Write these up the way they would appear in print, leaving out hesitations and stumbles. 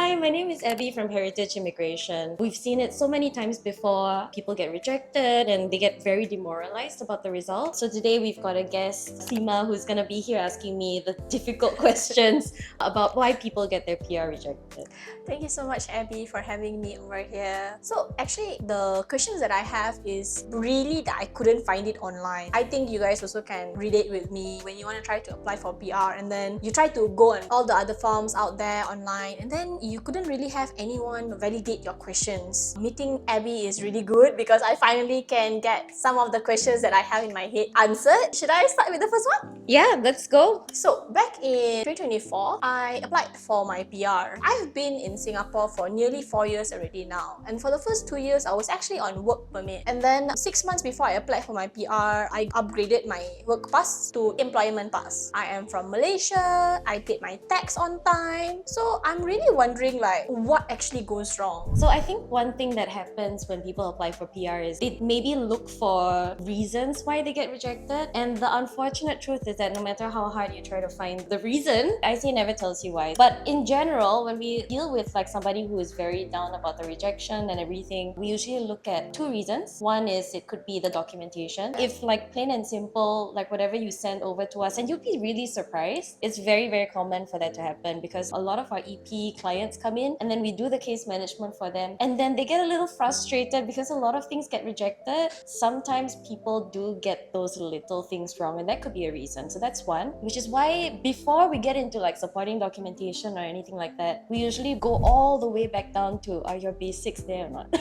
Hi, my name is Abby from Heritage Immigration. We've seen it so many times before. People get rejected and they get very demoralized about the results. So today we've got a guest, Seema, who's going to be here asking me the difficult questions about why people get their PR rejected. Thank you so much, Abby, for having me over here. So actually, the questions that I have is really that I couldn't find it online. I think you guys also can relate with me when you want to try to apply for PR and then you try to go on all the other forms out there online and then you couldn't really have anyone validate your questions. Meeting Abby is really good because I finally can get some of the questions that I have in my head answered. Should I start with the first one? Yeah, let's go. So back in 2024, I applied for my PR. I've been in Singapore for nearly 4 years already now. And for the first 2 years, I was actually on work permit. And then 6 months before I applied for my PR, I upgraded my work pass to employment pass. I am from Malaysia. I paid my tax on time. So I'm really wondering what actually goes wrong. So I think one thing that happens when people apply for PR is they maybe look for reasons why they get rejected. And the unfortunate truth is that no matter how hard you try to find the reason, ICA never tells you why. But in general, when we deal with somebody who is very down about the rejection and everything, we usually look at two reasons. One is it could be the documentation. If plain and simple, whatever you send over to us, and you'll be really surprised, it's very, very common for that to happen because a lot of our EP clients come in and then we do the case management for them and then they get a little frustrated because a lot of things get rejected. Sometimes people do get those little things wrong and that could be a reason. So that's one, which is why before we get into supporting documentation or anything like that, we usually go all the way back down to are your basics there or not?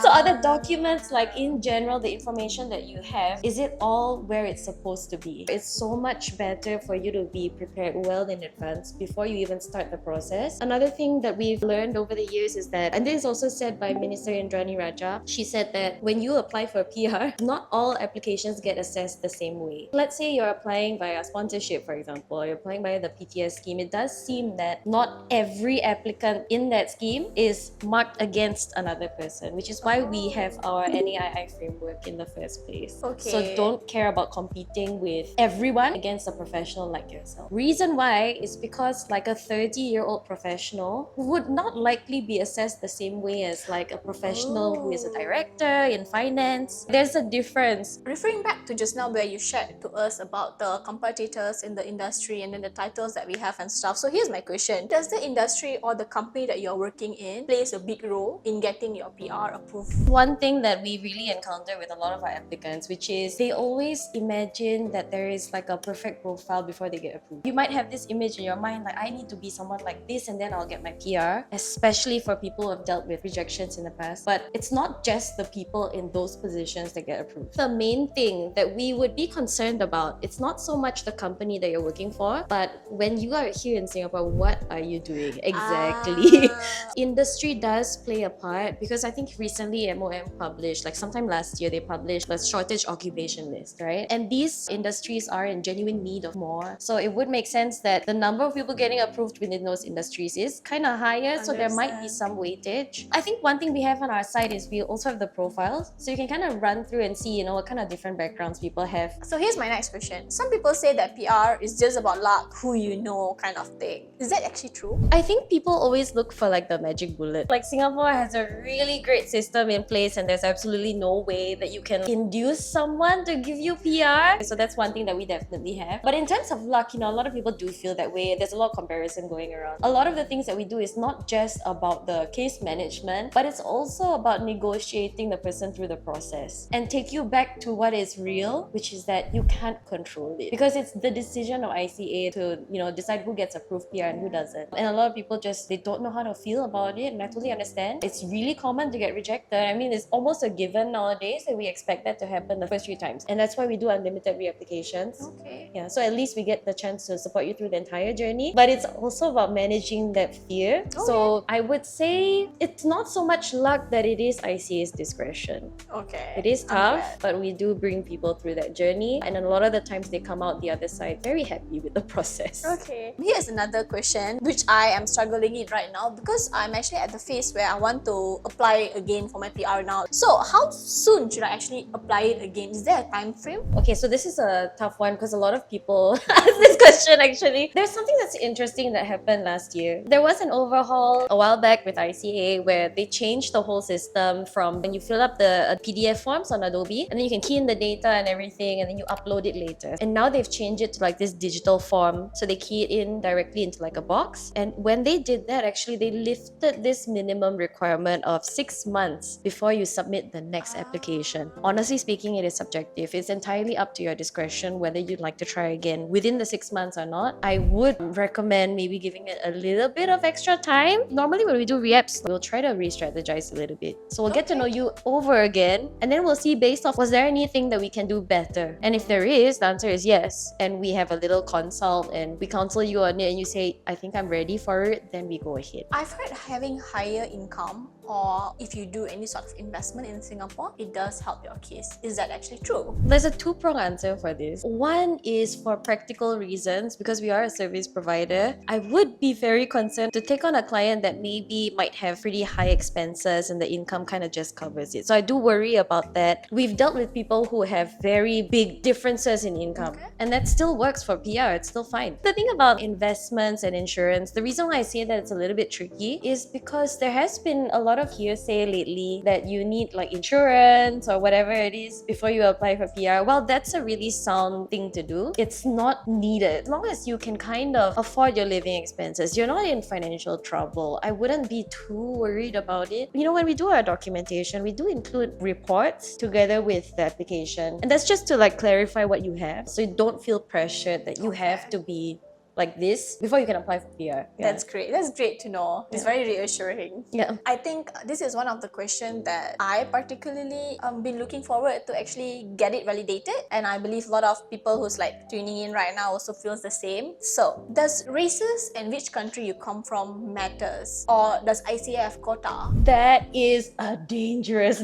So are the documents, in general, the information that you have, is it all where it's supposed to be? It's so much better for you to be prepared well in advance before you even start the process. Another thing that we've learned over the years is that, and this is also said by Minister Indrani Raja, she said that when you apply for PR, not all applications get assessed the same way. Let's say you're applying via sponsorship, for example, or you're applying via the PTS scheme. It does seem that not every applicant in that scheme is marked against another person, which is why we have our NAII framework in the first place. Okay. So don't care about competing with everyone against a professional like yourself. Reason why is because a 30-year-old professional would not likely be assessed the same way as a professional who is a director in finance. There's a difference. Referring back to just now where you shared to us about the competitors in the industry and then the titles that we have and stuff. So here's my question. Does the industry or the company that you're working in plays a big role in getting your PR approved? One thing that we really encounter with a lot of our applicants, which is they always imagine that there is a perfect profile before they get approved. You might have this image in your mind I need to be someone like this and then I'll get my PR, especially for people who have dealt with rejections in the past. But it's not just the people in those positions that get approved. The main thing that we would be concerned about, it's not so much the company that you're working for, but when you are here in Singapore, what are you doing exactly? Industry does play a part because I think recently MOM published, sometime last year, they published a shortage occupation list, right? And these industries are in genuine need of more. So it would make sense that the number of people getting approved within those industries is kind of higher, so there might be some weightage. I think one thing we have on our side is we also have the profiles, so you can kind of run through and see, what kind of different backgrounds people have. So here's my next question. Some people say that PR is just about luck, who you know kind of thing. Is that actually true? I think people always look for the magic bullet. Singapore has a really great system in place and there's absolutely no way that you can induce someone to give you PR. So that's one thing that we definitely have. But in terms of luck, a lot of people do feel that way. There's a lot of comparison going around. A lot of the things that we do is not just about the case management, but it's also about negotiating the person through the process and take you back to what is real, which is that you can't control it because it's the decision of ICA to decide who gets approved PR and who doesn't. And a lot of people they don't know how to feel about it, and I totally understand. It's really common to get rejected. I mean, it's almost a given nowadays that we expect that to happen the first few times, and that's why we do unlimited reapplications. Okay. Yeah, so at least we get the chance to support you through the entire journey, but it's also about managing that fear. Okay. So I would say it's not so much luck that it is ICA's discretion. Okay. It is tough, but we do bring people through that journey, and a lot of the times they come out the other side very happy with the process. Okay. Here's another question which I am struggling in right now because I'm actually at the phase where I want to apply again for my PR now. So how soon should I actually apply it again? Is there a time frame? Okay, so this is a tough one because a lot of people ask this question actually. There's something that's interesting that happened last year. There was an overhaul a while back with ICA where they changed the whole system from when you fill up the PDF forms on Adobe and then you can key in the data and everything and then you upload it later. And now they've changed it to like this digital form. So they key it in directly into like a box. And when they did that, actually, they lifted this minimum requirement of 6 months before you submit the next application. Honestly speaking, it is subjective. It's entirely up to your discretion whether you'd like to try again within the 6 months or not. I would recommend maybe giving it a little bit of extra time. Normally when we do reapps, we'll try to re-strategize a little bit. So we'll get to know you over again and then we'll see based off, was there anything that we can do better? And if there is, the answer is yes. And we have a little consult and we counsel you on it and you say, I think I'm ready for it, then we go ahead. I've heard having higher income or if you do any sort of investment in Singapore, it does help your case. Is that actually true? There's a two-pronged answer for this. One is for practical reasons, because we are a service provider. I would be very concerned to take on a client that maybe might have pretty high expenses and the income kind of just covers it. So I do worry about that. We've dealt with people who have very big differences in income, and that still works for PR. It's still fine. The thing about investments and insurance, the reason why I say that it's a little bit tricky is because there has been a lot of hearsay lately that you need like insurance or whatever it is before you apply for PR. Well, that's a really sound thing to do. It's not needed. As long as you can kind of afford your living expenses, you're not in financial trouble. I wouldn't be too worried about it. You know, when we do our documentation, we do include reports together with the application. And that's just to like clarify what you have. So you don't feel pressured that you have to be like this before you can apply for PR. That's great. That's great to know. It's very reassuring. Yeah. I think this is one of the questions that I particularly been looking forward to actually get it validated, and I believe a lot of people who's like tuning in right now also feels the same. So, does races and which country you come from matters, or does ICA have quota? That is a dangerous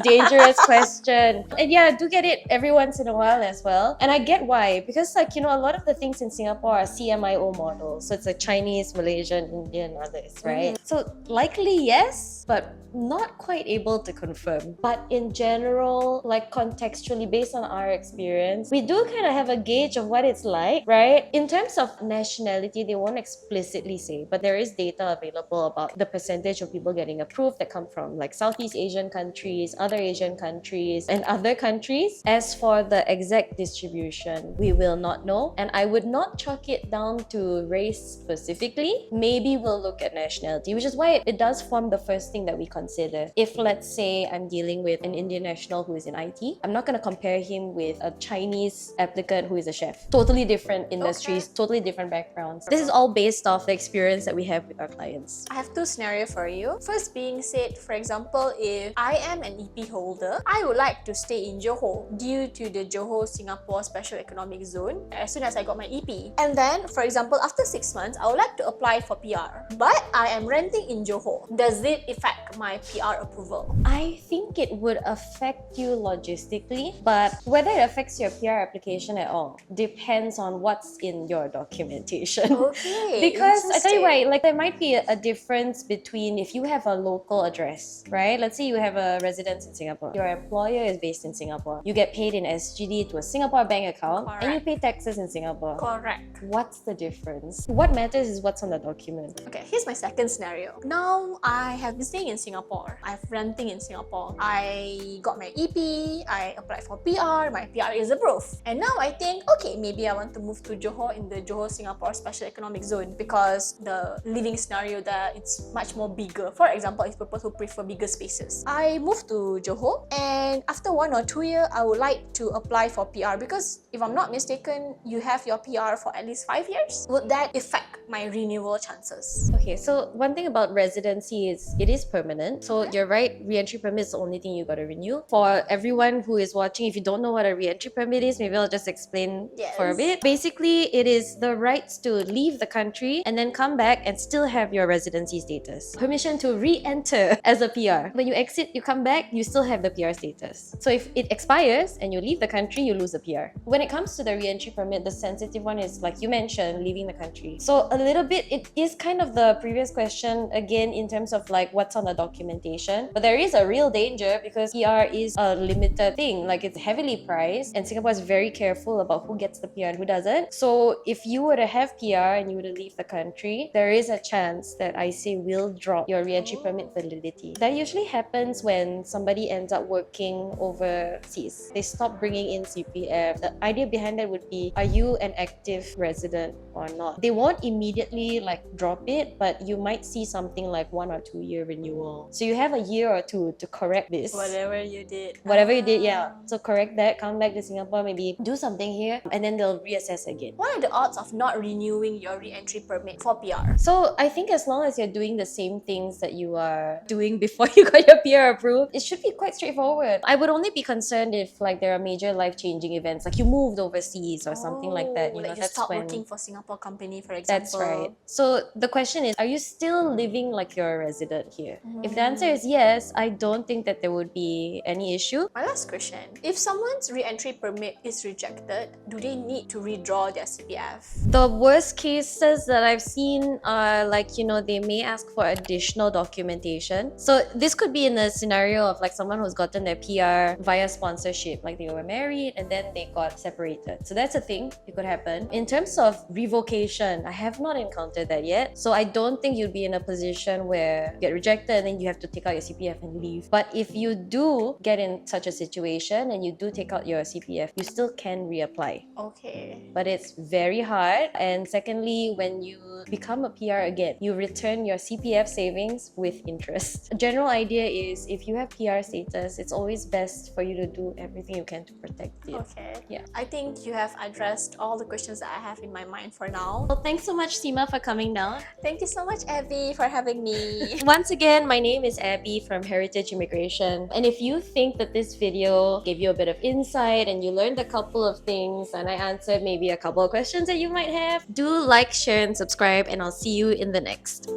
question. And yeah, I do get it every once in a while as well. And I get why, because like, you know, a lot of the things in Singapore are CMIO models. So it's like Chinese, Malaysian, Indian, others, right? So likely yes, but not quite able to confirm. But in general, like contextually, based on our experience, we do kind of have a gauge of what it's like, right? In terms of nationality, they won't explicitly say, but there is data available about the percentage of people getting approved that come from like Southeast Asian countries, other Asian countries, and other countries. As for the exact distribution, we will not know. And I would not chalk it down to race specifically. Maybe we'll look at nationality, which is why it does form the first thing that we consider. If let's say I'm dealing with an Indian national who is in IT, I'm not going to compare him with a Chinese applicant who is a chef. Totally different industries, totally different backgrounds. This is all based off the experience that we have with our clients. I have two scenarios for you. First being said, for example, if I am an EP holder, I would like to stay in Johor due to the Johor Singapore Special Economic Zone as soon as I got my EP. And then, for example, after 6 months, I would like to apply for PR. But I am renting in Johor. Does it affect my PR approval? I think it would affect you logistically, but whether it affects your PR application at all depends on what's in your documentation. Okay. Because I tell you why, like there might be a difference between if you have a local address, right? Let's say you have a residence in Singapore. Your employer is based in Singapore. You get paid in SGD to a Singapore bank account, and you pay taxes in Singapore. Correct. What's the difference? What matters is what's on the document. Okay, here's my second scenario. Now, I have been staying in Singapore. I'm renting in Singapore. I got my EP, I applied for PR, my PR is approved. And now I think, okay, maybe I want to move to Johor in the Johor Singapore Special Economic Zone because the living scenario there, it's much more bigger. For example, if people who prefer bigger spaces. I moved to Johor, and after 1 or 2 years, I would like to apply for PR because if I'm not mistaken, you have your PR for at least 5 years. Would that affect my renewal chances? Okay, so one thing about residency is it is permanent. So you're right, re-entry permit is the only thing you got to renew. For everyone who is watching, if you don't know what a re-entry permit is, maybe I'll just explain for a bit. Basically, it is the rights to leave the country and then come back and still have your residency status. Permission to re-enter as a PR. When you exit, you come back, you still have the PR status. So if it expires and you leave the country, you lose the PR. When it comes to the re-entry permit, the sensitive one is, like you mentioned, leaving the country. So a little bit, it is kind of the previous question again in terms of like what's what's on the documentation. But there is a real danger because PR is a limited thing. Like, it's heavily priced, and Singapore is very careful about who gets the PR and who doesn't. So if you were to have PR and you were to leave the country, there is a chance that ICE will drop your re-entry permit validity. That usually happens when somebody ends up working overseas. They stop bringing in CPF. The idea behind that would be, are you an active resident or not? They won't immediately like drop it, but you might see something like 1 or 2 year renewal. So you have a year or two to correct this. Whatever you did. Whatever you did, yeah. So correct that, come back to Singapore, maybe do something here, and then they'll reassess again. What are the odds of not renewing your re-entry permit for PR? So I think as long as you're doing the same things that you are doing before you got your PR approved, it should be quite straightforward. I would only be concerned if like there are major life-changing events, like you moved overseas or something like that. Like you that's stop when... working for Singapore company, for example. That's right. So the question is, are you still living like you're a resident here? If the answer is yes, I don't think that there would be any issue. My last question. If someone's re-entry permit is rejected, do they need to redraw their CPF? The worst cases that I've seen are like, they may ask for additional documentation. So this could be in a scenario of like someone who's gotten their PR via sponsorship, like they were married and then they got separated. So that's a thing, it could happen. In terms of revocation, I have not encountered that yet. So I don't think you'd be in a position where you get rejected and then you have to take out your CPF and leave. But if you do get in such a situation and you do take out your CPF, you still can reapply. Okay. But it's very hard. And secondly, when you become a PR again, you return your CPF savings with interest. A general idea is if you have PR status, it's always best for you to do everything you can to protect it. Okay. Yeah. I think you have addressed all the questions that I have in my mind for now. Well, thanks so much, Seema, for coming down. Thank you so much, Abby, for having me. Once again, my name is Abby from Heritage Immigration. And if you think that this video gave you a bit of insight and you learned a couple of things and I answered maybe a couple of questions that you might have, do like, share, and subscribe, and I'll see you in the next.